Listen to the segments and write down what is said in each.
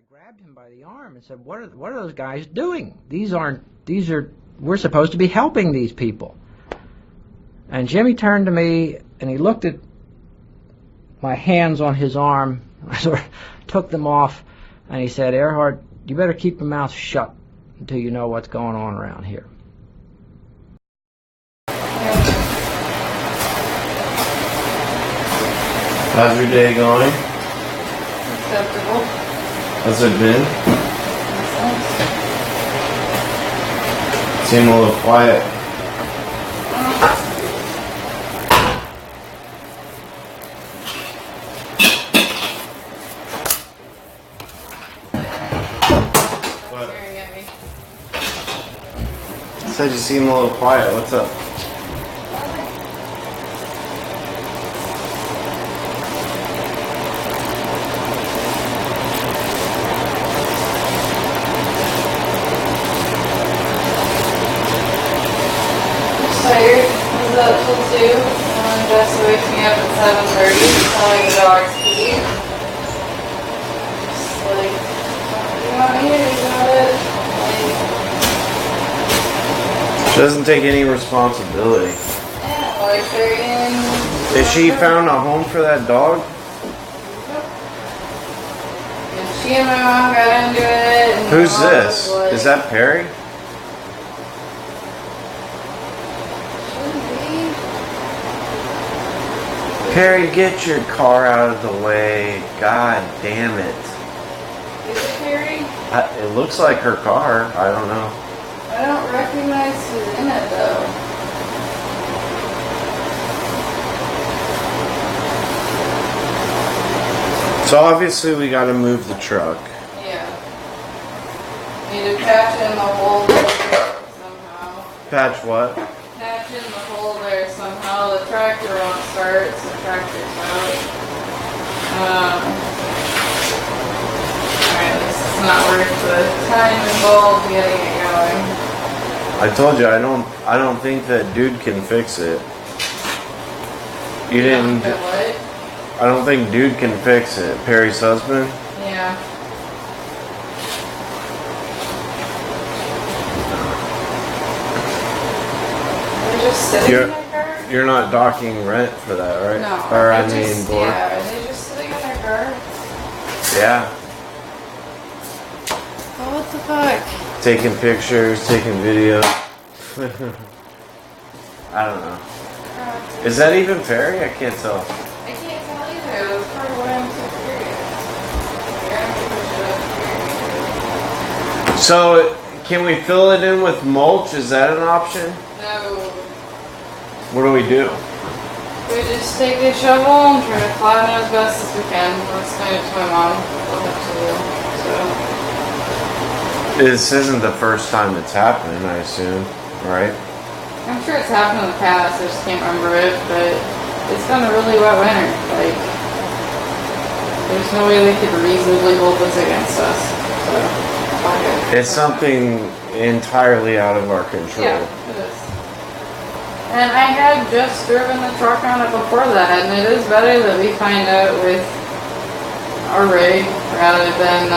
grabbed him by the arm and said, what are those guys doing? We're supposed to be helping these people. And Jimmy turned to me and he looked at my hands on his arm. I sort of took them off and he said, Earhart, you better keep your mouth shut until you know what's going on around here. How's your day going? Acceptable. How's it been? Seem a little quiet. What? Staring at me. I said you seem a little quiet. What's up? Tired. I was up till 2. Jess wakes me up at 7:30, telling the dogs to eat. Just like, you want me to do it? Like, She doesn't take any responsibility. yeah, like they're in. Has she found a home for that dog? And she and my mom got into it. And Who's my mom this? was like, Is that Perry? Perry, get your car out of the way. God damn it. Is it Perry? It looks like her car. I don't know. I don't recognize who's in it though. So obviously we gotta move the truck. Yeah. Need to patch in the hole there somehow. Patch what? Patch in the hole there somehow. The tractor won't start, so the tractor's out. Alright, this is not worth the time involved getting it going. I told you I don't think that dude can fix it. You didn't. But what? I don't think dude can fix it. Perry's husband. Yeah. They're just sitting in their car? You're not docking rent for that, right? No. Or I they're mean, just, board. yeah, are they just sitting in their car? Yeah. Oh, what the fuck? Taking pictures, taking video. I don't know. Is that even Perry? I can't tell. I can't tell either. It was part of what I'm so curious. So, can we fill it in with mulch? Is that an option? No. What do we do? We just take a shovel and try to plow it as best as we can. That's kind of to my mom. We'll have to do. So. This isn't the first time it's happened, I assume, right? I'm sure it's happened in the past. I just can't remember it. But it's been a really wet winter. Like, there's no way they could reasonably hold this against us. So, fuck it. It's something entirely out of our control. Yeah, it is. And I had just driven the truck on it before that, and it is better that we find out with our rig rather than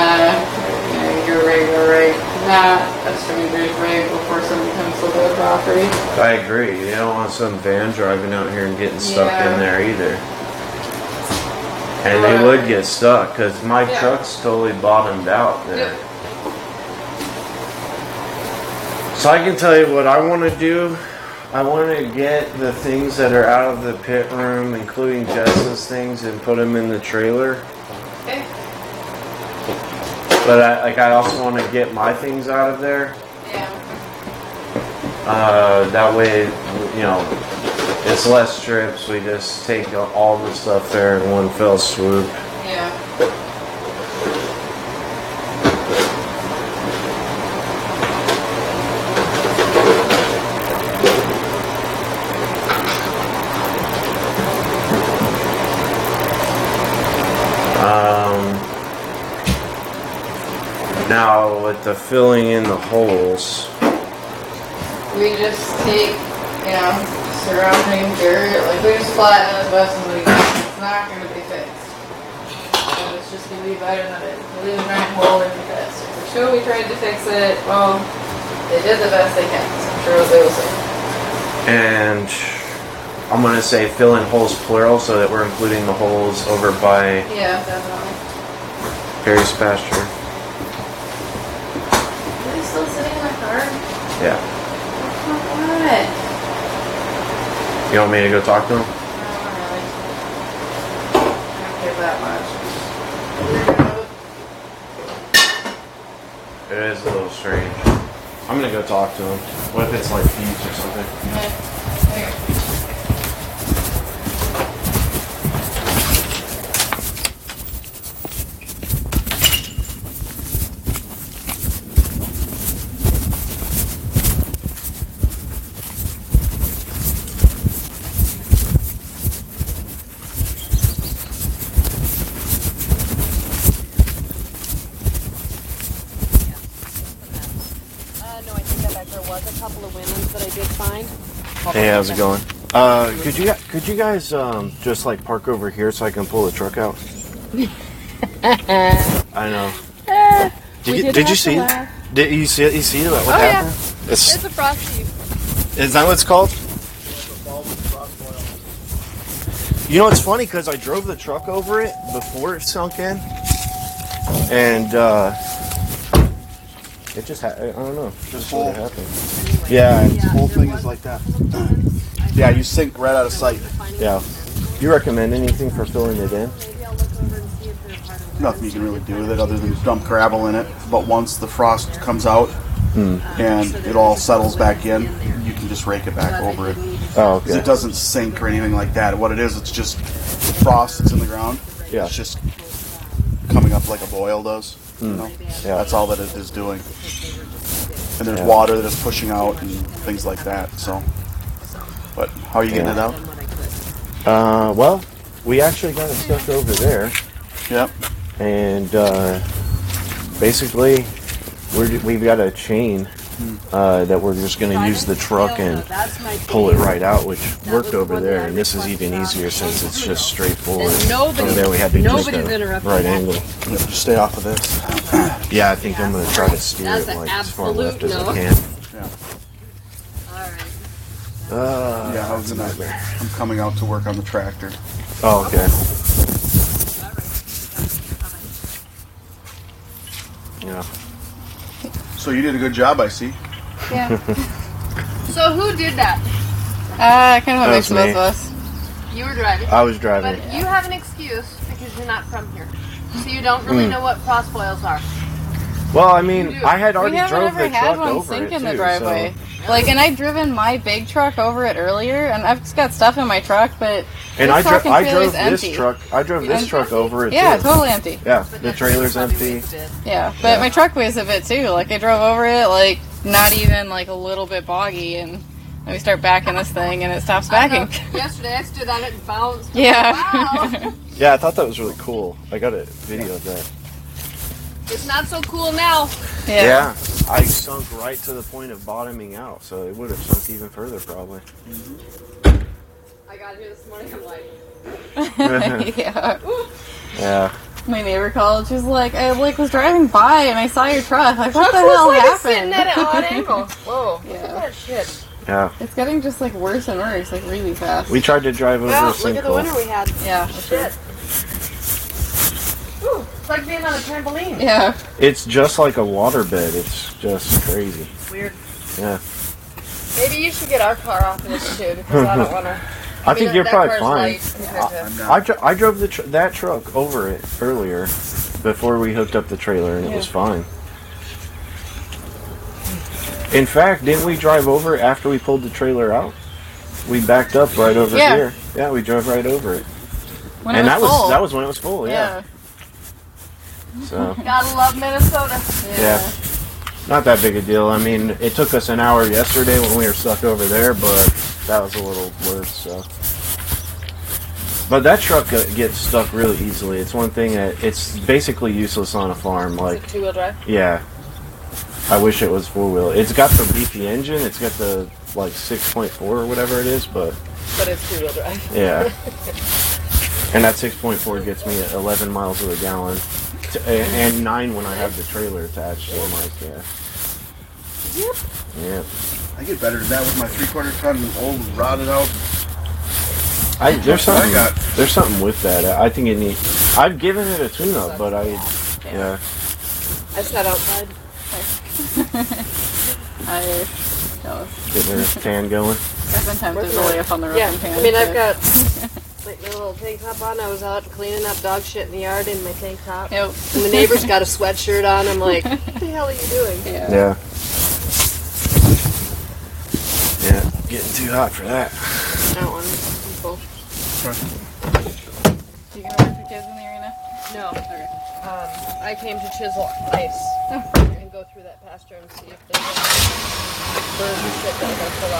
your regular rig, not a stranger's rig before somebody comes to the property. I agree. You don't want some van driving out here and getting stuck in there either. And they would get stuck because my truck's totally bottomed out there. Yep. So I can tell you what I want to do. I want to get the things that are out of the pit room, including Jess's things, and put them in the trailer. Okay. But I also want to get my things out of there. Yeah. That way, you know, it's less trips. We just take all the stuff there in one fell swoop. Yeah. Now with the filling in the holes, We just take, surrounding dirt, like we just flatten it as best as we can. It's not going to be fixed. But it's just going to be better than it is. We leave a giant hole in the pit. So for sure we tried to fix it. Well, they did the best they can. So I'm sure they will say. And I'm going to say fill in holes plural so that we're including the holes over by Yeah, definitely. Perry's pasture. Are they still sitting in my car? Yeah. What? You want me to go talk to him? No, not really. I don't care that much. It is a little strange. I'm going to go talk to him. What if it's like thieves or something? Here. No, I think that there was a couple of women's that I did find. Hey, how's it going? Could you guys just like park over here so I can pull the truck out? I know. Did you see? Did you see it? You see what happened? It's a frost heave. Is that what it's called? You know, it's funny because I drove the truck over it before it sunk in, and it just I don't know, just sort of happened. Yeah, The whole thing is like that. Yeah, you sink right out of sight. yeah. Do you recommend anything for filling it in? Maybe I'll look over and see if they're part of Nothing you can really do with it other than dump gravel in it. But once the frost comes out and it all settles back in, you can just rake it back over it. Oh, 'Cause okay. it doesn't sink or anything like that. What it is, it's just frost that's in the ground. Yeah. It's just coming up like a boil does. You know? Yeah. That's all that it is doing. And there's Yeah. water that is pushing out and things like that. So, but how are you getting Yeah. it out? Well, we actually got it stuck over there, Yep. and basically, we've got a chain that we're just going to use the truck and pull it right out, which worked over there, and this is even easier since it's just straightforward. And nobody- Over there we had to just nobody's a interrupting right that. angle. Yep, just stay off of this. Yeah, I think I'm going to try to steer That's it an like as far absolute left as no. I can. Yeah. Alright. Yeah, I'm coming out to work on the tractor. Oh, okay. Yeah. So you did a good job, I see. Yeah. So who did that? Kind of a That mix was of both me. of us. You were driving. I was But driving. you have an excuse because you're not from here. So you don't really know what frost boils are. Well, I mean, You do. I had We already haven't drove ever the had truck one over sink it in the too, driveway. so. Like, and I've driven my big truck over it earlier, and I've just got stuff in my truck, but And this I truck and drove trailer's this empty. truck. I drove this Empty? truck over it Yeah, too. totally empty. Yeah, the trailer's empty. Yeah, but my truck weighs a bit too. Like, I drove over it, like, not even like a little bit boggy, and then we start backing this thing, and it stops backing. Yesterday I stood on it and bounced. Yeah. Wow. Yeah, I thought that was really cool. I got a video of that. It's not so cool now. Yeah, I sunk right to the point of bottoming out, so it would have sunk even further probably. I got here this morning, I'm like, Yeah. Yeah. My neighbor called. She was like, I was driving by and I saw your truck. Like, what the truck hell looks like it's happened? sitting at an odd angle. Whoa. Look Yeah. at that shit. Yeah. It's getting just like worse and worse, like really fast. We tried to drive over Well, a look at the winter sinkhole. we had. Yeah. Shit. Ooh, it's like being on a trampoline. Yeah. It's just like a waterbed. It's just crazy. Weird. Yeah. Maybe you should get our car off of this too, because I don't want to. I think you're probably fine. I'm not. I drove that truck over it earlier before we hooked up the trailer, and it was fine. In fact, didn't we drive over it after we pulled the trailer out? We backed up right over Yeah. here. Yeah, we drove right over it. When And it that was full. was when it was full, yeah. So, Gotta love Minnesota. yeah. Not that big a deal. I mean, it took us an hour yesterday when we were stuck over there, but that was a little worse, so. But that truck gets stuck really easily. It's one thing that it's basically useless on a farm. Like, Two-wheel drive. yeah. I wish it was four-wheel. It's got the beefy engine. It's got the, like, 6.4 or whatever it is, but, But it's two-wheel drive. yeah. And that 6.4 gets me at 11 miles to the gallon. And 9 when I have the trailer attached. So I'm like, yeah. Yep. I get better than that with my 3/4 ton old rotted out. There's something with that. I think it needs. I've given it a tune-up, but yeah. I sat outside. Getting her tan going. I've been tempted to lay up on the roof Yeah, and pan. I mean, I've got like my little tank top on. I was out cleaning up dog shit in the yard in my tank top. Yep. And the neighbor's got a sweatshirt on. I'm like, what the hell are you doing? Yeah. Yeah, getting too hot for that. I don't want to. I'm full. You gonna work the kids in the arena? No. Okay. I came to chisel ice and go through that pasture and see if there's any birds or shit that I'm gonna pull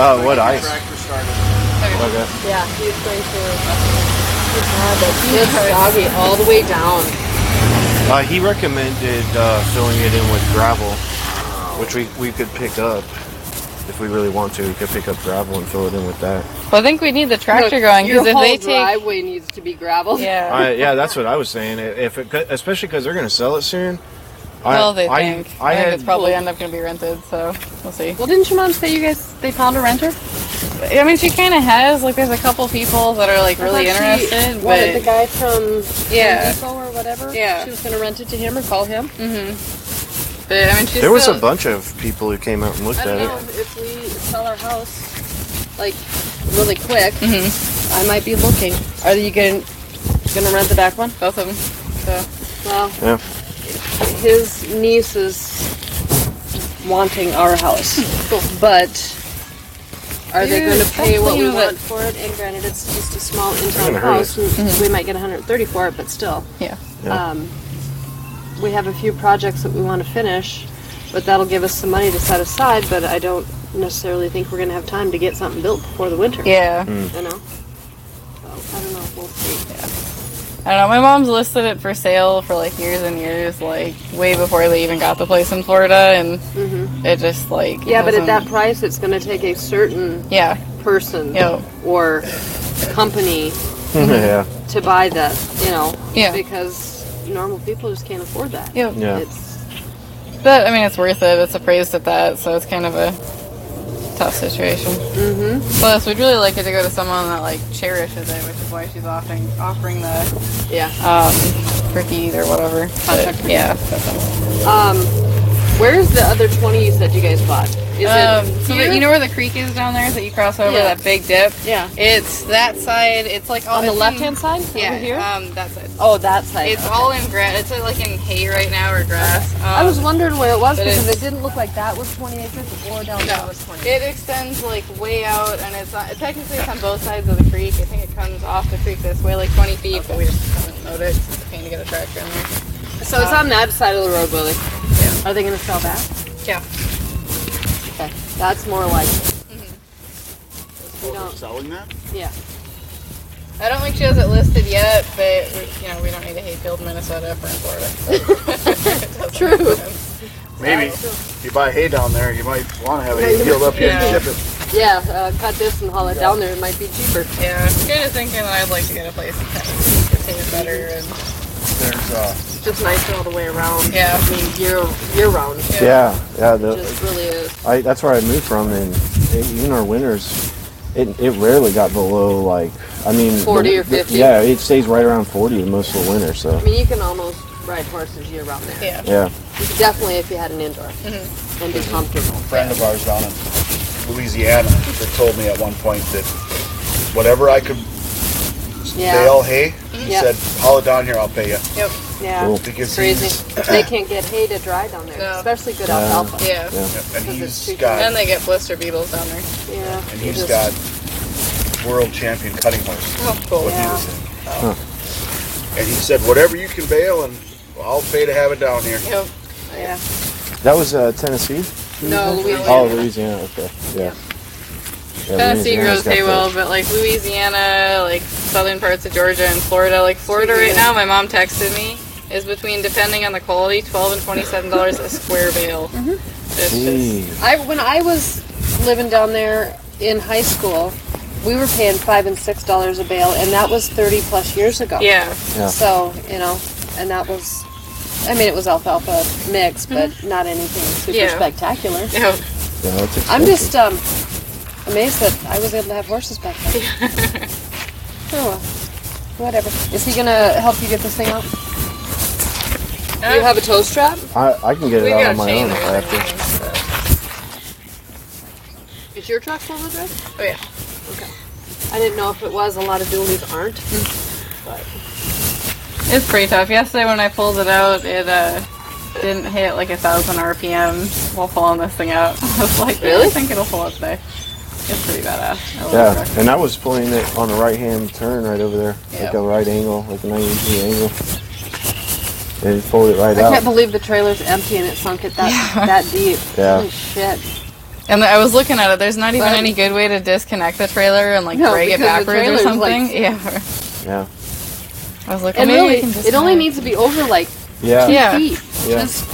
out. What ice? Tractor started. Okay. Yeah, he was going to this doggy all the way down. He recommended filling it in with gravel, which we could pick up if we really want to. We could pick up gravel and fill it in with that. Well, I think we need the tractor going Your because if whole they take, driveway needs to be gravel. yeah. Yeah, that's what I was saying. Especially because they're going to sell it soon. Well, they think. I think had it's probably end up going to be rented, so we'll see. Well, didn't your mom say they found a renter? I mean, she kind of has. Like, there's a couple people that are like really interested, What, the but guy from Yeah. Home Depot or whatever? Yeah. She was going to rent it to him or call him? but I mean, she's There was still, a bunch of people who came out and looked I don't at know. it. If we sell our house, like, really quick, I might be looking. Are you going to rent the back one? both of them. So Well, Yeah. his niece is wanting our house. But are they going to pay what we Dude, want for it? And granted, it's just a small in-town gonna hurt house. And we might get 130 for it, but still. yeah. Yeah. We have a few projects that we want to finish, but that'll give us some money to set aside, but I don't necessarily think we're going to have time to get something built before the winter. Yeah. You know? So, I don't know. We'll see. I don't know. My mom's listed it for sale for like years and years, like way before they even got the place in Florida, and it just like Yeah, but at that wasn't- price, it's going to take a certain yeah, person Yep. or company Yeah. to buy that, you know, Yeah. because normal people just can't afford that. yeah. Yeah. It's, But I mean, it's worth it. It's appraised at that, so it's kind of a tough situation. Plus, we'd really like it to go to someone that like cherishes it, which is why she's offering the yeah. turkeys or whatever. Contract But, yeah. Where's the other 20 you said you guys bought? Is it So here? you know where the creek is down there that you cross over, Yeah. that big dip? Yeah. It's that side. It's like On the it's left-hand side? Yeah. Over here? That side. Oh, that side. It's okay. all in grass. It's like in hay right now or grass. I was wondering where it was but because it's- it didn't look like that was 20 acres or down there was 20. It extends like way out, and it's on, technically it's on both sides of the creek. I think it comes off the creek this way, like 20 feet, but we just haven't mowed it. It's a pain to get a tractor in there. So it's on that side of the road, Willie. Yeah. Are they going to sell that? Yeah. Okay. That's more like. We don't. Selling that? Yeah. I don't think she has it listed yet, but we don't need a hay field in Minnesota for in Florida. So. True. Maybe. If you buy hay down there, you might want to have hay field up here and ship it. Yeah. Cut this and haul it down there. It might be cheaper. Yeah, I'm kind of thinking that I'd like to get a place that kind of gets hay better and There's It's just nicer all the way around. Yeah. I mean, year round. Yeah. It just really is. That's where I moved from, and even our winters, it rarely got below 40 or 50. Yeah, it stays right around 40 most of the winter. So I mean, you can almost ride horses year round there. yeah. yeah, You could definitely if you had an indoor and be comfortable. a friend of ours down in Louisiana that told me at one point that whatever I could bale hay, he Yeah. said, haul it down here, I'll pay you. Yep. Yeah, Cool. it's Because crazy. he's- They can't get hay to dry down there, No. especially good alfalfa. Yeah. And Because it's he's cheap. got And they get blister beetles down there. Yeah. and you he's just- got world champion cutting horses. Oh, cool. What he Yeah. was in. And he said, whatever you can bale, and I'll pay to have it down here. Yep. Yeah. that was Tennessee. No, Louisiana. Oh, Louisiana. Okay, yeah. Tennessee Louisiana's grows got hay the- well, but like Louisiana, like southern parts of Georgia and Florida, like Florida right now, my mom texted me, is between, depending on the quality, $12 and $27 a square bale. It's just, Jeez. When I was living down there in high school, we were paying $5 and $6 a bale, and that was 30 plus years ago. Yeah. Yeah. So, you know, and that was, I mean, it was alfalfa mix, but not anything super Yeah. spectacular. Yeah. Yeah, that's expensive. I'm just amazed that I was able to have horses back then. Oh, well. Whatever. Is he gonna help you get this thing out? Do you have a toe strap? I can get it out on my own if I have to. Is your truck four-wheel drive? Oh yeah. Okay. I didn't know if it was. A lot of dualies aren't. But It's pretty tough. Yesterday when I pulled it out, it didn't hit like 1,000 RPM while pulling this thing out. I was like, Really? I think it'll pull it today. It's pretty badass. I love the Yeah, truck. and I was pulling it on a right-hand turn right over there, like Yeah. a right angle, like a 90-degree angle. And it pulled it right I out. can't believe the trailer's empty and it sunk it that deep. Yeah. Holy shit. And I was looking at it. There's not even But- any good way to disconnect the trailer and like No, drag it because the backwards or trailer's, something. like- Yeah. Yeah. I was like, And maybe really, we can just it only kinda- needs to be over like Yeah. 2 Yeah. feet. Yeah. Just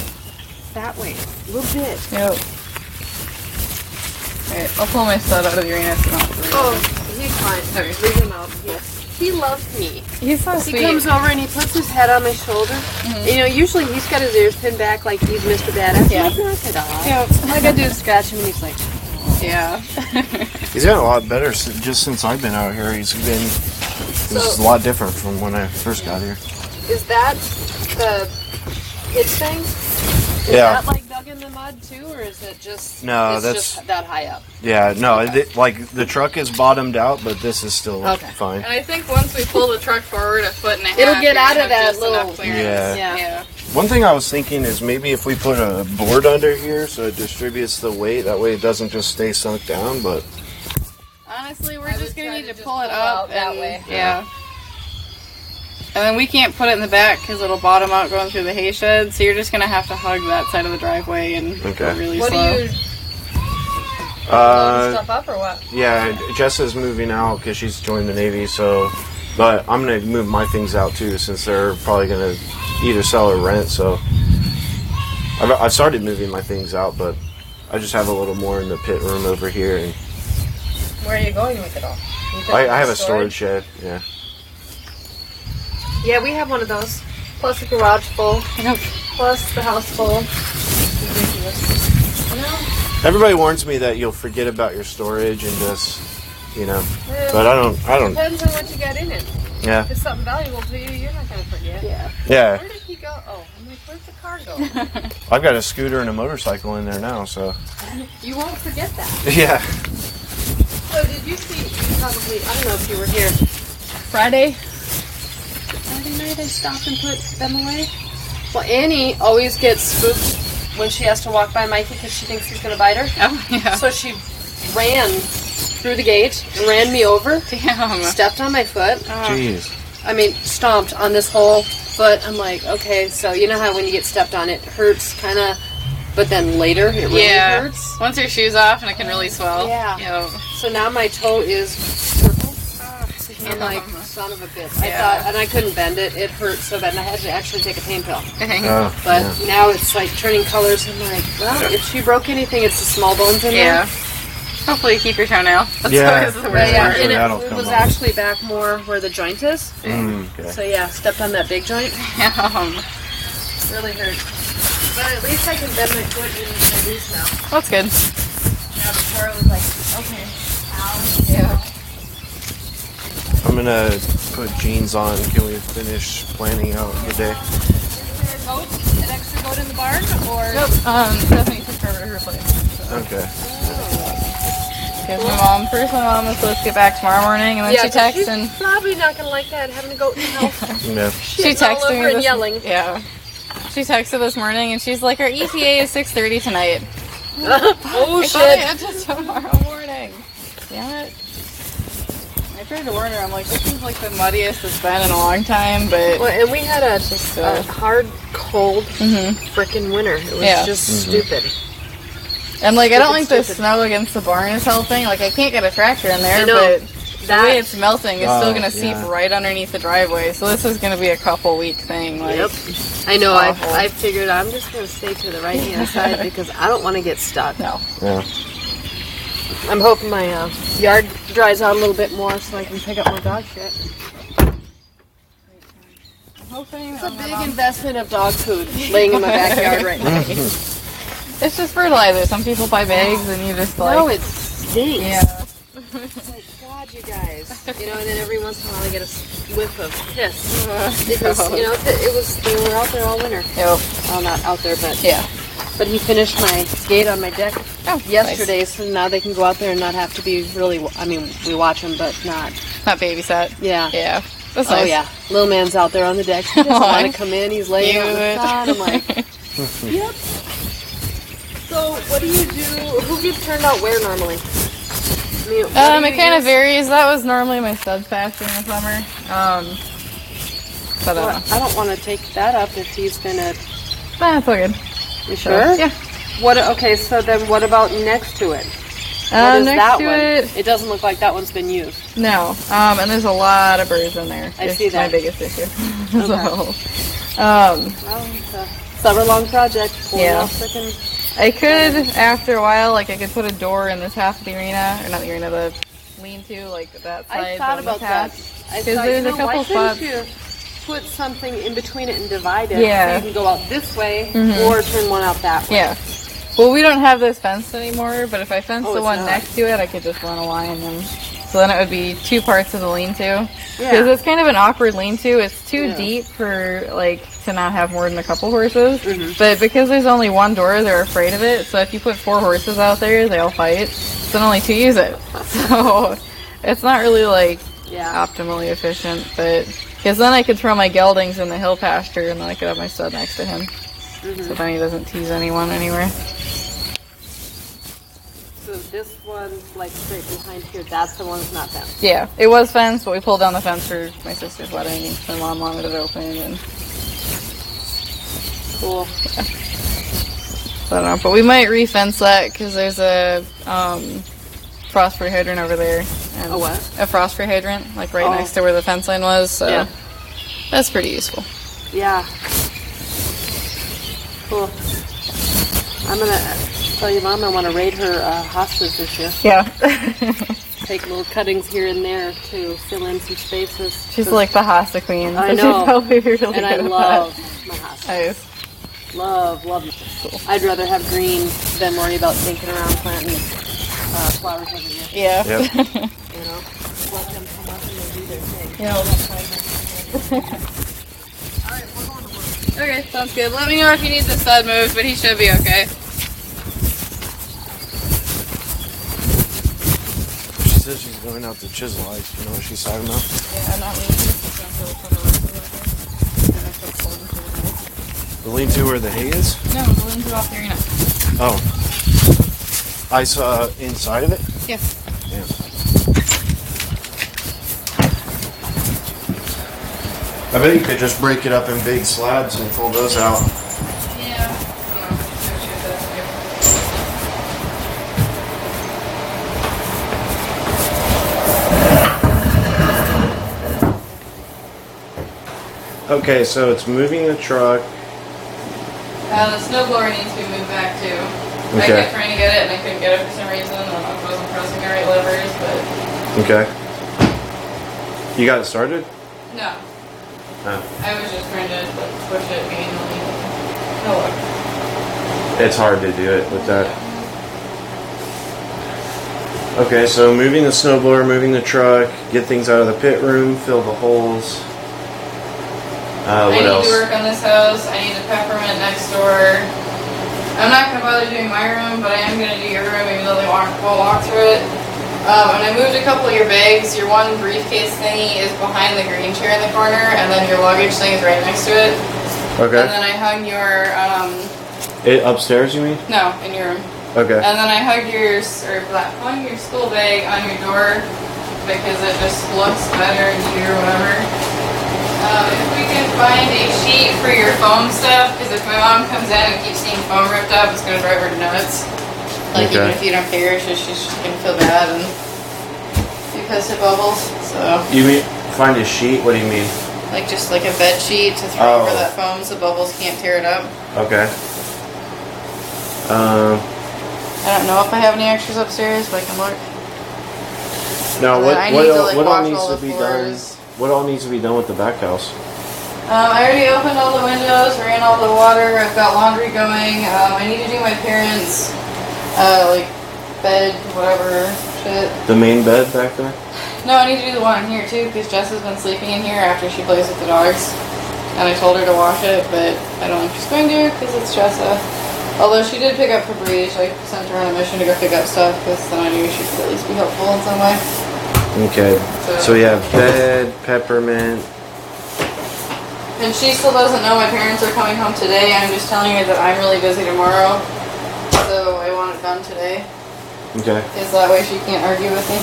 that way. A little bit. Yep. Alright, I'll pull my stud out of the arena so not to Oh, he's fine. Leave him out. Yes. He loves me. He's so He sweet. comes over and he puts his head on my shoulder. You know, usually he's got his ears pinned back like he's Mr. Badass. Yeah. He's not at all. Yep. All I gotta do is scratch him and he's like, Yeah. He's gotten a lot better just since I've been out here. He's a lot different from when I first got here. is that the hitch thing? Is Yeah. that like dug in the mud too, or is it just No, it's that's- just that high up? Yeah, no, like the truck is bottomed out, but this is still Okay. fine. And I think once we pull the truck forward 1.5 feet, It'll get you're out gonna of have that just little- enough clearance. Yeah. Yeah. One thing I was thinking is maybe if we put a board under here so it distributes the weight, that way it doesn't just stay sunk down, but Honestly, we're I just would gonna try need to to just pull it pull up out that and way. yeah. And then we can't put it in the back because it'll bottom out going through the hay shed. So you're just gonna have to hug that side of the driveway and go Okay. really What slow. do you load stuff up or what? yeah, Jessa's moving out because she's joined the Navy, so, but I'm going to move my things out too since they're probably going to either sell or rent, so I've started moving my things out, but I just have a little more in the pit room over here, and Where are you going with it all? I have a storage shed, yeah. Yeah, we have one of those. Plus a garage full. Yep. Plus the house full. Everybody warns me that you'll forget about your storage and just, but I don't, Depends on what you got in it. yeah, If it's something valuable to you, you're not gonna forget. Yeah. yeah. Where did he go? Oh, I'm like, where's the car go? I've got a scooter and a motorcycle in there now, so, You won't forget that. yeah. So did you see? You probably. I don't know if you were here. Friday. Friday night I stopped and put them away. Well, Annie always gets spooked when she has to walk by Mikey because she thinks he's gonna bite her. Oh yeah. So she ran through the gate and ran me over. Damn. Stepped on my foot. Jeez. I mean, stomped on this whole foot. I'm like, okay, so you know how when you get stepped on, it hurts kind of, but then later it really Yeah. hurts. Once your shoe's off and it can really swell. Yeah. Yep. So now my toe is circled. I'm like, son of a bitch. I Yeah. thought, and I couldn't bend it. It hurt so bad, and I had to actually take a pain pill. Oh, But yeah. now it's like turning colors. I'm like, well, if she broke anything, it's the small bones in Yeah. there. Hopefully you keep your toenail. That's Yeah. always the But worst yeah, part. and That'll it come was off. actually back more where the joint is. Okay. So yeah, stepped on that big joint. Really hurt. But at least I can bend my foot in my knees now. That's good. Now before it was like, okay, ow. Yeah. I'm gonna put jeans on. Can we finish planning out the day? Goat, an extra goat in the barn, or Nope. Stephanie took her place. Okay. Because my mom was supposed to get back tomorrow morning, and then she but texted she's and probably not gonna like that having a goat in the house. Yeah. she Shitting all texted over me and this, yelling. Yeah. She texted this morning, and she's like, "Our ETA is 6:30 tonight." Oh I thought shit! it was tomorrow morning. Damn it. I tried to warn her. I'm like, this seems like the muddiest it's been in a long time, but Well, and we had a so- hard, cold, Mhm. frickin' winter. It was Yeah. just stupid. and like I don't think the Stupid. snow against the barn is helping. Like I can't get a tractor in there, I know. but the way it's melting, it's still Oh, gonna seep yeah. right underneath the driveway. So this is gonna be a couple week thing. Like, Yep. I know. Awful. I figured I'm just gonna stay to the right hand side because I don't want to get stuck. no. Yeah. I'm hoping my yard dries out a little bit more so I can pick up more dog shit. Hoping It's a big investment of dog food laying in my backyard right now. It's just fertilizer. Some people buy bags and you just like. No, it stinks. Yeah. It's like, God, you guys. You know, and then every once in a while I get a whiff of piss. Because, you know, they were out there all winter. Yep. Well, not out there, but Yeah. But he finished my gate on my deck yesterday, nice. so now they can go out there and not have to be really, I mean, we watch them, but not. Not babysat. Yeah. Yeah. That's Oh, nice. yeah. Little man's out there on the deck. He doesn't want to come in. He's laying on the Cute. side. I'm like, yep. So, what do you do? Who gets turned out where normally? I mean, what do It you kind of use? varies. That was normally my stud patch in the summer. But Well, I don't want to take that up if he's gonna. that's all good. You sure? Yeah. What? Okay, so then what about next to it? What is Next that to one? it, It doesn't look like that one's been used. no. And there's a lot of birds in there. I It's see that. my biggest issue. Okay. So, Well, it's a summer-long project. Pulling Yeah. off frickin' I could, after a while, like I could put a door in this half of the arena, or not the arena, the lean-to, like that side. I thought on the about that. patch. I 'Cause thought, there's a why couple couldn't spots. you put something in between it and divide it? Yeah. So you can go out this way Mhm. or turn one out that way. Yeah. Well, we don't have this fenced anymore, but if I fenced Oh, the it's one not. next to it, I could just run a line, and so then it would be two parts of the lean-to. Because Yeah. it's kind of an awkward lean-to. It's too Yeah. deep for like to not have more than a couple horses. Mhm. But because there's only one door, they're afraid of it. So if you put 4 horses out there, they all fight. So then only 2 use it. So it's not really like Yeah. optimally efficient. But because then I could throw my geldings in the hill pasture, and then I could have my stud next to him. Mhm. So then he doesn't tease anyone anywhere. So this one, like straight behind here, that's the one that's not fenced. Yeah, it was fenced, but we pulled down the fence for my sister's wedding, and my mom wanted it open, and Cool. so I don't know. But we might re-fence that because there's a frost-free hydrant over there. And A what? A frost-free hydrant, like right Oh. next to where the fence line was. So Yeah. that's pretty useful. Yeah. Cool. I'm gonna tell your mom I want to raid her hostas this year. Yeah. Take little cuttings here and there to fill in some spaces. She's 'Cause- like the hosta queen. I so know. She'd probably be really and I good at love my hostas. that. Nice. Love. Cool. I'd rather have green than worry about thinking around planting flowers every year. Yeah. Yep. You know, let them come up and they do their thing. Yeah. Okay, sounds good. Let me know if you need the stud moved, but he should be okay. She says she's going out to chisel ice. You know what she's talking about? Yeah, I'm not The lean-to where the hay is? No, the lean-to off the arena. Oh. Ice inside of it? Yeah. Yeah. I bet you could just break it up in big slabs and pull those out. Yeah. Okay, so it's moving the truck. The snowblower needs to be moved back too. I Okay. kept trying to get it and I couldn't get it for some reason. I wasn't pressing the right levers, but Okay. You got it started? no. Oh. I was just trying to like, push it manually. No luck. It's hard to do it with that. Okay, so moving the snowblower, moving the truck, get things out of the pit room, fill the holes. I What need else? to work on this house. I need the peppermint next door. I'm not going to bother doing my room, but I am going to do your room, even though they won't walk through it. And I moved a couple of your bags. Your one briefcase thingy is behind the green chair in the corner, and then your luggage thing is right next to it. Okay. And then I hung your, It upstairs, you mean? no, in your room. Okay. And then I hung your school bag on your door because it just looks better and neater or whatever. If we can find a sheet for your foam stuff, because if my mom comes in and keeps seeing foam ripped up, it's going to drive her nuts. Like, even Okay. if you don't care, she's just going to feel bad and because it bubbles. So, You mean find a sheet? What do you mean? like, just like a bed sheet to throw over Oh. that foam so bubbles can't tear it up. Okay. I don't know if I have any extras upstairs, but I can look. Now, But what I need to, like, what all wash needs all to the be done? floors. What all needs to be done with the back house? I already opened all the windows, ran all the water. I've got laundry going. I need to do my parents' like bed, whatever shit. The main bed back there? No, I need to do the one in here too, because Jess has been sleeping in here after she plays with the dogs. And I told her to wash it, but I don't know if she's going to, because it's Jessa. Although she did pick up Febreze, I sent her on a mission to go pick up stuff, because then I knew she could at least be helpful in some way. Okay. So you have bed, peppermint. And she still doesn't know my parents are coming home today. I'm just telling her that I'm really busy tomorrow, so I want it done today. Okay. Is that way she can't argue with me?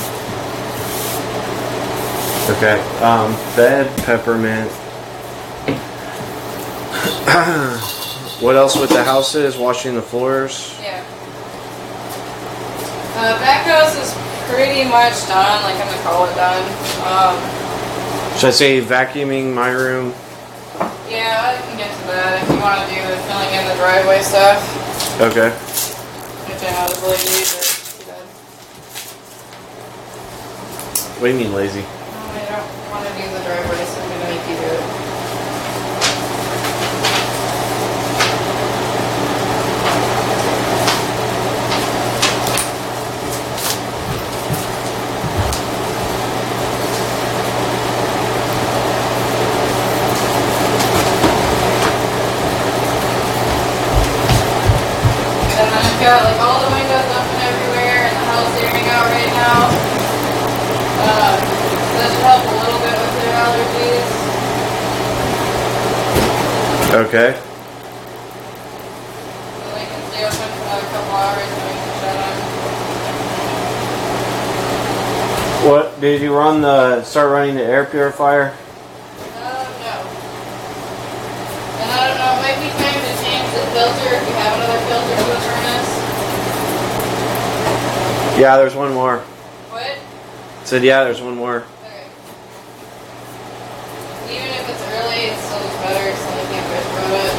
Okay. Bed, peppermint. What else with the house is? Washing the floors. Yeah. Back house is pretty much done. Like, I'm gonna call it done. Should I say vacuuming my room? Yeah, I can get to that if you want to do the filling in the driveway stuff. Okay. Which I know is lazy, but too bad. What do you mean lazy? I don't want to do the driveway, so I'm gonna make you do it. And then I've got like all the windows open everywhere and the house airing out right now. That should help a little bit with their allergies. Okay. So they can stay open for another couple hours and we can shut them. What did you start running the air purifier? No. And I don't know, it might be time to change the filter if you have another filter to the furnace. Yeah, there's one more. What? Said yeah, there's one more. Okay. Even if it's early, it's still just better so they can't bitch about it.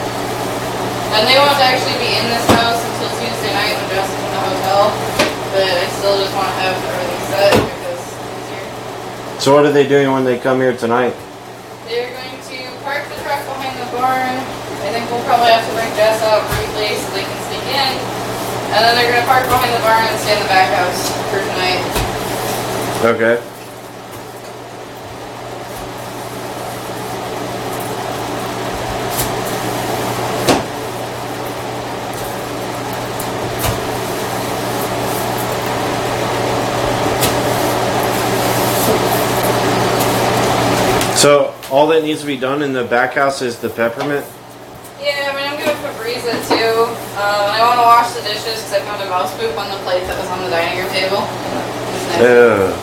And they won't actually be in this house until Tuesday night when Jess is in the hotel. But I still just want to have everything set because it's easier. So what are they doing when they come here tonight? They're going to park the truck behind the barn. I think we'll probably have to bring Jess out briefly so they can sneak in. And then they're going to park behind the barn and stay in the back house for tonight. Okay. So all that needs to be done in the back house is the peppermint? Yeah, I mean, I'm going to Febreze it too. I want to wash the dishes because I found a mouse poop on the plate that was on the dining room table. Ugh.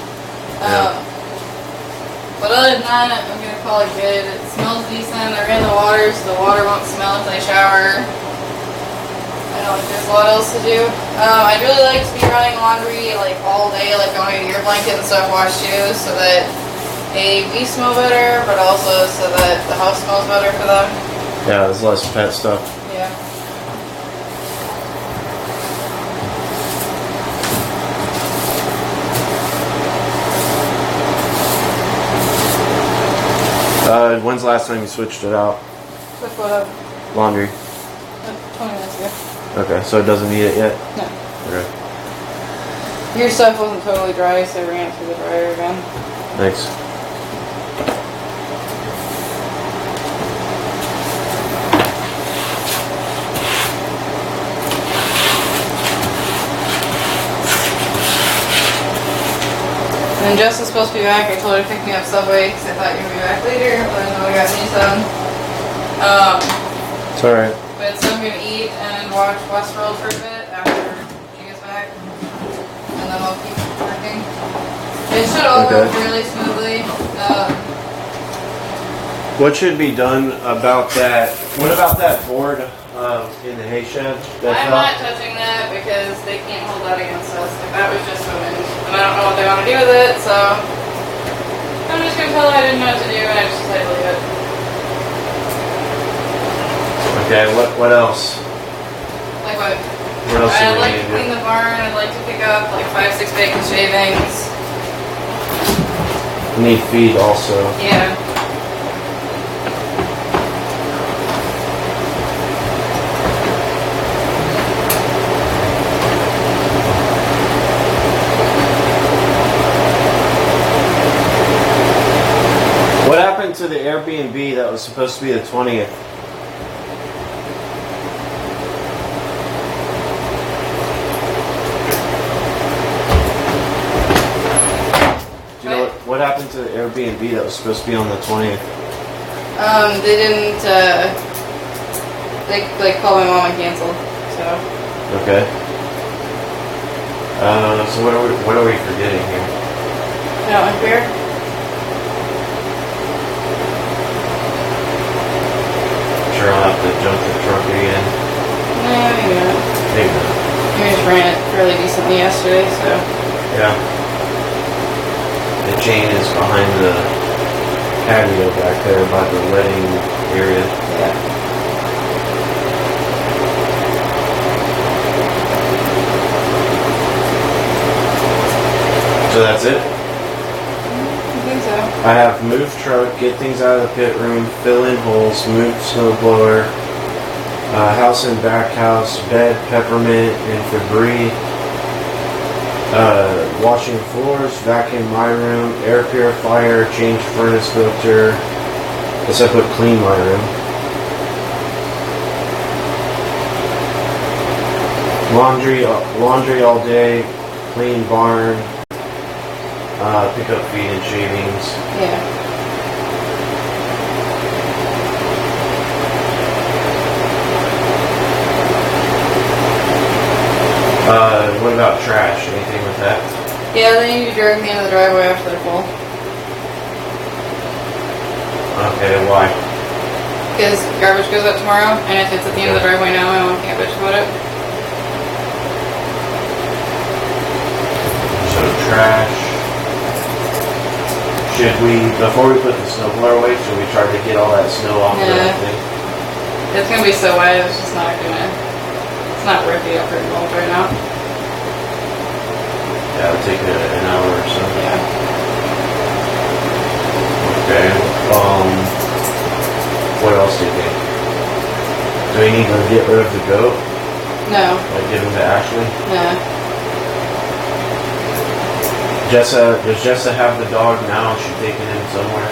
But other than that, I'm going to call it good. It smells decent. I ran the water so the water won't smell until I shower. I don't think there's a lot else to do. I'd really like to be running laundry like all day, like going to your blanket and stuff washed too, so that we smell better, but also so that the house smells better for them. Yeah, there's less pet stuff. Yeah. When's the last time you switched it out? Switch what up? Laundry. 20 minutes ago. Okay, so it doesn't need it yet? No. Okay. Your stuff wasn't totally dry, so I ran it through the dryer again. Thanks. And Jess is supposed to be back. I told her to pick me up Subway because I thought you would be back later, but then we got me some. It's alright. But so I'm going to eat and watch Westworld for a bit after she gets back. And then I'll keep working. It should all go Okay. really smoothly. What should be done about that? What about that board in the hay shed? I'm not touching that because they can't hold that against us. Like, that was just a wind. And I don't know what they want to do with it, so I'm just going to tell them I didn't know what to do and I just decided to leave it. Okay, what else? Like what? What else do I'd we like need to to clean do? the barn. I'd like to pick up like 5-6 bacon shavings. We need feed also. Yeah. What happened to the Airbnb that was supposed to be the 20th? Do you know what happened to the Airbnb that was supposed to be on the 20th? They didn't. They called my mom and canceled. So. Okay. So what are we forgetting here? No, unfair. Sure, I'll have to jump the truck again. No, maybe not. Maybe not. We just ran it fairly decently yesterday, so. Yeah. The chain is behind the patio back there by the wedding area. Yeah. So that's it? I think so. I have move truck, get things out of the pit room, fill in holes, move snow blower, house and back house, bed, peppermint, and Febreze, washing floors, vacuum my room, air purifier, change furnace filter. Guess I put clean my room. Laundry all day, clean barn, pick up feed and shavings. Yeah. What about trash? Anything with that? Yeah, they need to drag me into the driveway after they're full. Okay, why? Because garbage goes out tomorrow, and if it's at the end of the driveway now, I won't get bitch about it. So trash. Should we, before we put the snow blower away, should we try to get all that snow off Yeah. the thing? It's gonna be so wet, it's just not it's not worth the effort involved right now. Yeah, it'll take an hour or so. Yeah. Okay. What else do you think? Do we need to get rid of the goat? No. Like give him to Ashley? No. Does Jessa have the dog now? Is she taking him somewhere?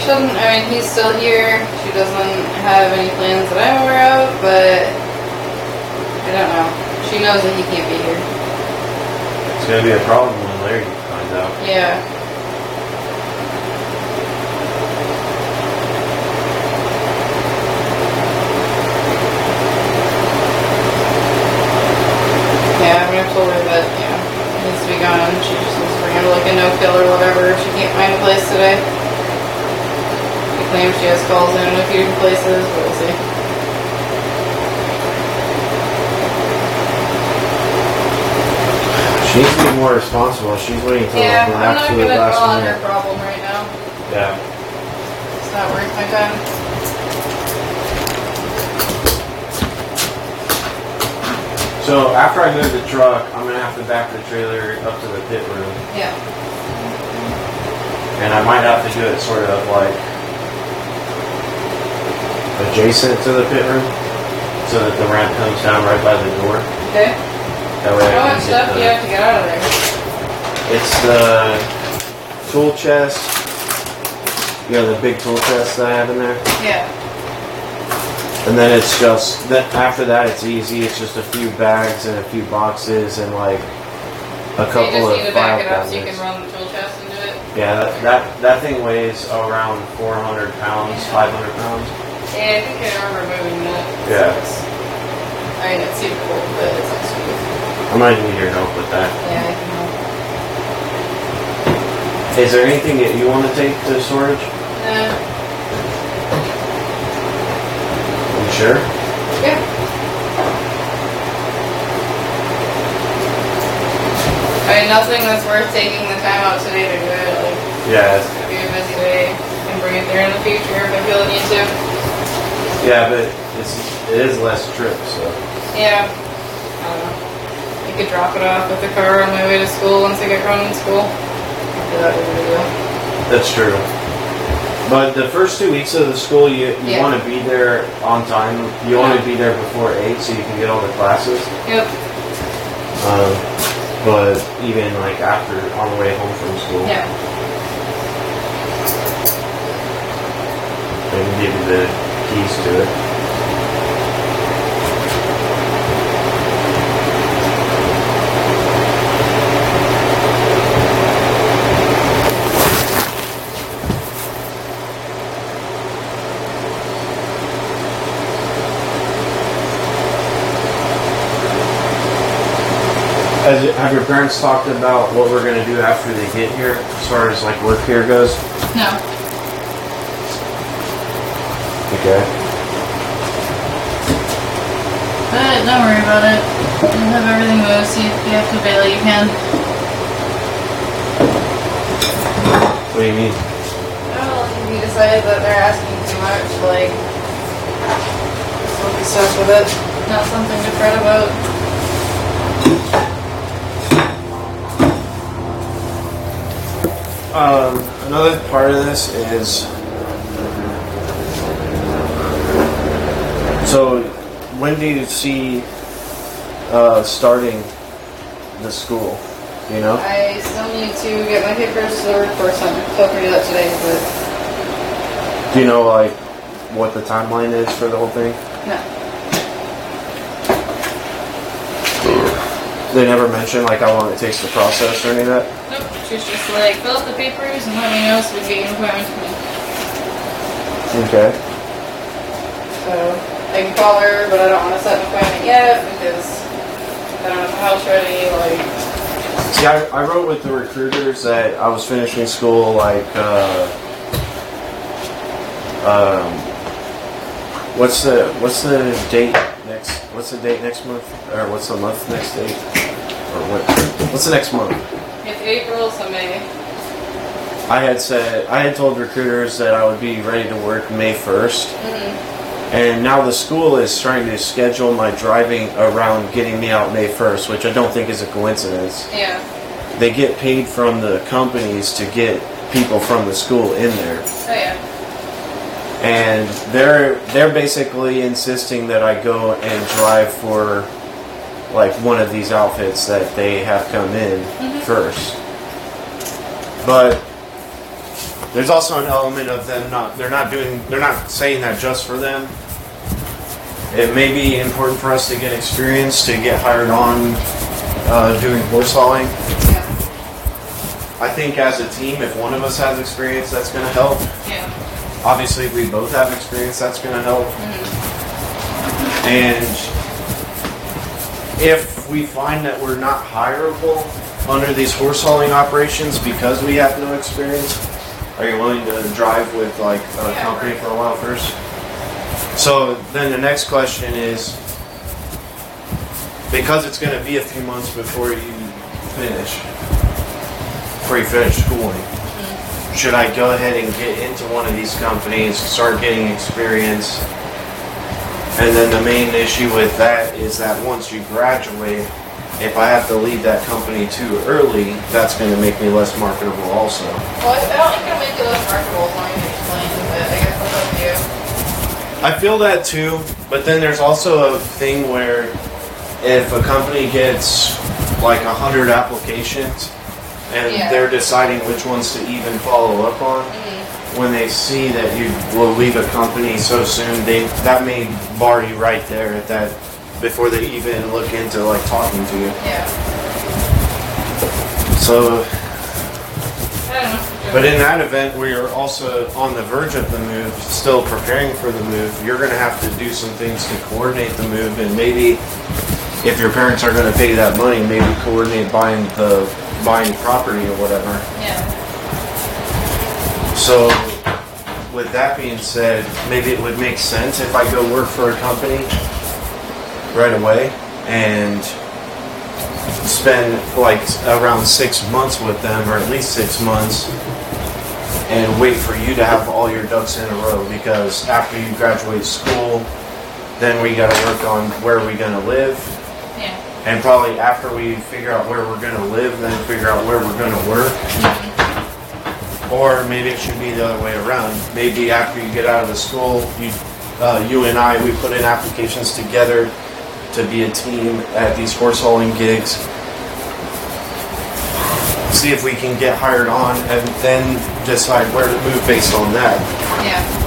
She doesn't, I mean, he's still here. She doesn't have any plans that I'm aware of, but I don't know. She knows that he can't be here. It's gonna be a problem when Larry finds out. Yeah. Yeah, I mean, I've told her that, you know, it needs to be gone. She just needs to bring him to like a no-kill or whatever if she can't find a place today. She claims she has calls in a few different places, but we'll see. She needs to be more responsible. She's waiting until Yeah, the I'm not absolute gonna last dwell on her minute. problem right now. Yeah. It's not worth my time. So after I move the truck, I'm gonna have to back the trailer up to the pit room, Yeah. and I might have to do it sort of like adjacent to the pit room, so that the ramp comes down right by the door. Okay. That way How I much can stuff get do you have to get out of there? It's the tool chest. You know, the big tool chest that I have in there. Yeah. And then it's just, after that it's easy. It's just a few bags and a few boxes and like a So couple you just of need to file back it up so you can cabinets. run the tool chest into it? Yeah, that thing weighs around 400 pounds, 500 pounds. Yeah, I think I remember moving that. Yeah. I mean, it's super cool, but it's not smooth. I might need your help with that. Yeah, I can help. Is there anything that you want to take to storage? You sure? Yeah. I mean, nothing that's worth taking the time out today to do it. Like, Yeah. it's gonna be a busy day. I can bring it there in the future if I feel the need to. Yeah, but it is less trips, so. Yeah. I don't know. You could drop it off with the car on my way to school once I get going to school. After that would be a deal. That's true. But the first 2 weeks of the school, you Yeah. want to be there on time. You want to be there before 8 so you can get all the classes. Yep. But even like after, on the way home from school, Yeah. they can give you the keys to it. Have your parents talked about what we're going to do after they get here, as far as like work here goes? No. Okay. But don't worry about it. You'll have everything moved, so if you have to bail, you can. What do you mean? Well, if you decide that they're asking too much, like, just will be stuck with it. Not something to fret about. Another part of this is, so when do you see starting the school? You know? I still need to get my papers to the workforce center, so I'll do that today, but Do you know like what the timeline is for the whole thing? no. They never mention like how long it takes to process or any of that? Nope. She's just like, fill out the papers and let me know so we can get an appointment to me. Okay. So I can call her, but I don't want to set an appointment yet because I don't have the house ready. Like, See, I wrote with the recruiters that I was finishing school like, what's the date next month? Or what's the month next date? Or what's the next month? it's April, so May. I had told recruiters that I would be ready to work May 1st. And now the school is trying to schedule my driving around getting me out May 1st, which I don't think is a coincidence. Yeah. They get paid from the companies to get people from the school in there. Oh yeah. And they're basically insisting that I go and drive for like one of these outfits that they have come in first. But there's also an element of them they're not saying that just for them. It may be important for us to get experience to get hired on doing horse hauling. Yeah. I think as a team, if one of us has experience, that's going to help. Yeah. Obviously, if we both have experience, that's going to help. And if we find that we're not hireable under these horse hauling operations because we have no experience, are you willing to drive with like a company for a while first? So then the next question is, because it's going to be a few months before you finish schooling, should I go ahead and get into one of these companies, start getting experience? And then the main issue with that is that once you graduate, if I have to leave that company too early, that's going to make me less marketable also. Well, I don't think it'll make you less marketable as long as you explain it. I guess that's up to you. I feel that too, but then there's also a thing where if a company gets like 100 applications and they're deciding which ones to even follow up on, when they see that you will leave a company so soon, that may bar you right there at that before they even look into like talking to you. Yeah. So, I don't know. but in that event where you're also on the verge of the move, still preparing for the move, you're going to have to do some things to coordinate the move, and maybe if your parents are going to pay that money, maybe coordinate buying property or whatever. Yeah. So, with that being said, maybe it would make sense if I go work for a company right away and spend like around 6 months with them, or at least 6 months, and wait for you to have all your ducks in a row, because after you graduate school, then we got to work on where we're going to live. Yeah. And probably after we figure out where we're going to live, then figure out where we're going to work. Or maybe it should be the other way around. Maybe after you get out of the school, you and I, we put in applications together to be a team at these horse hauling gigs. See if we can get hired on and then decide where to move based on that. Yeah.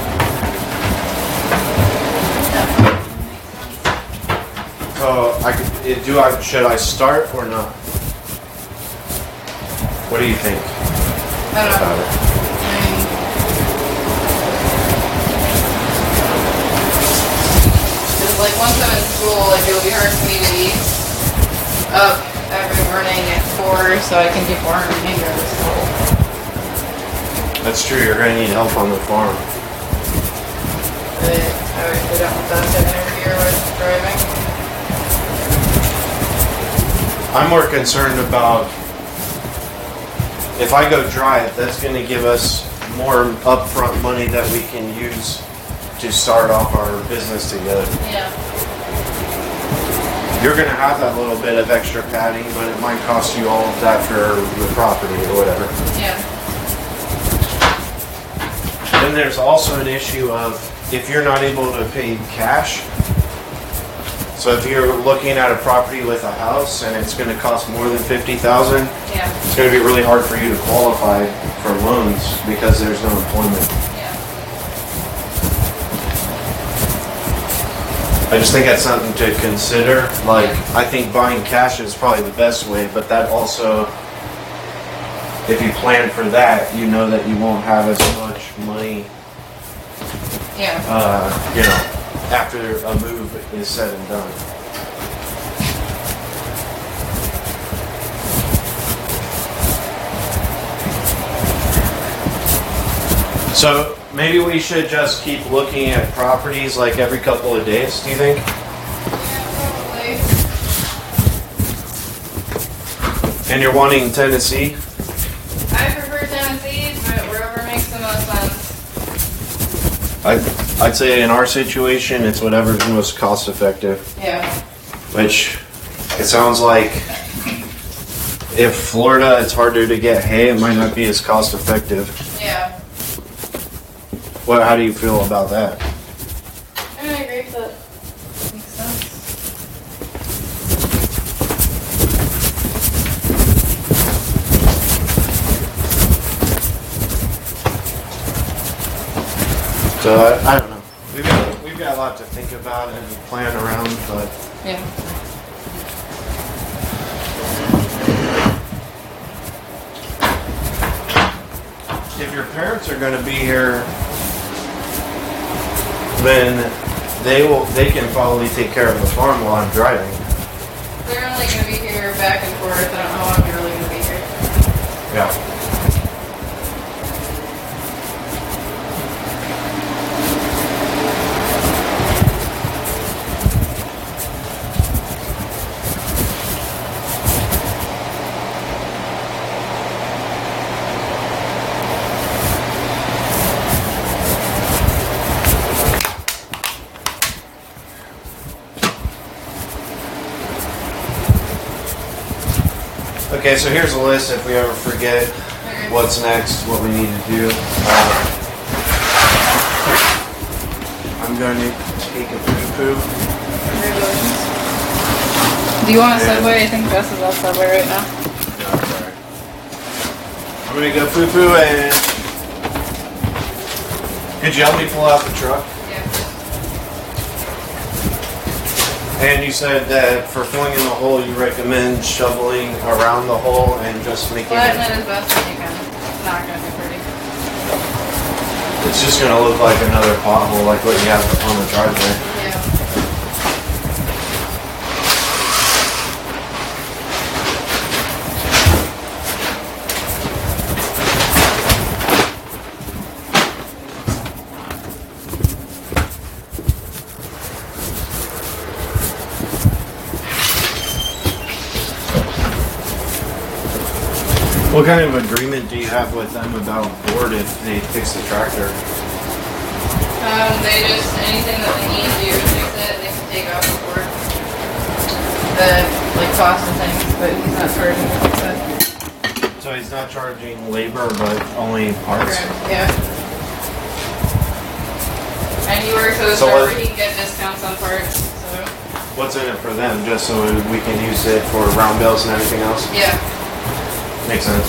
Should I start or not? What do you think I don't know. about it? I mean, just like once I'm in school, like it'll be hard for me to be up every morning at 4 so I can get more and go to school. That's true. You're going to need help on the farm. But I really don't want that to interfere with driving. I'm more concerned about if I go drive, that's going to give us more upfront money that we can use to start off our business together. Yeah. You're going to have that little bit of extra padding, but it might cost you all of that for the property or whatever. Yeah. Then there's also an issue of if you're not able to pay cash. So if you're looking at a property with a house and it's going to cost more than $50,000, Yeah. it's going to be really hard for you to qualify for loans because there's no employment. Yeah. I just think that's something to consider. Like, I think buying cash is probably the best way, but that also, if you plan for that, you know that you won't have as much money, Yeah. after a move is said and done. So maybe we should just keep looking at properties like every couple of days, do you think? Yeah, probably. And you're wanting Tennessee? I prefer Tennessee, but wherever makes the most sense. I'd say in our situation, it's whatever's most cost effective. Yeah. Which it sounds like if Florida, it's harder to get hay, it might not be as cost effective. Yeah. How do you feel about that? I agree with that. Makes sense. So I don't know. We've got a lot to think about and plan around, but Yeah. if your parents are going to be here, then they can probably take care of the farm while I'm driving. They're only going to be here back and forth. I don't know how long they're really going to be here. Yeah. Okay, so here's a list if we ever forget what's next, what we need to do. I'm going to take a poo-poo. Congratulations. Do you want a Subway? I think Gus is at Subway right now. No, it's alright. I'm going to go poo-poo and... Could you help me pull out the truck? Yeah. And you said that for filling in the hole, you recommend shoveling around the hole and just making Flatten it... it as best as you can. It's not going to be pretty. It's just going to look like another pothole, like what you have on the driveway. Yeah. What kind of agreement do you have with them about board if they fix the tractor? They just, anything that they need to do to fix it, they take off before the like cost of things, but he's not charging like that. So he's not charging labor, but only parts. Yeah. And he works at a So store what- where he can get discounts on parts. So What's in it for them? Just so we can use it for round belts and everything else? yeah. Makes sense.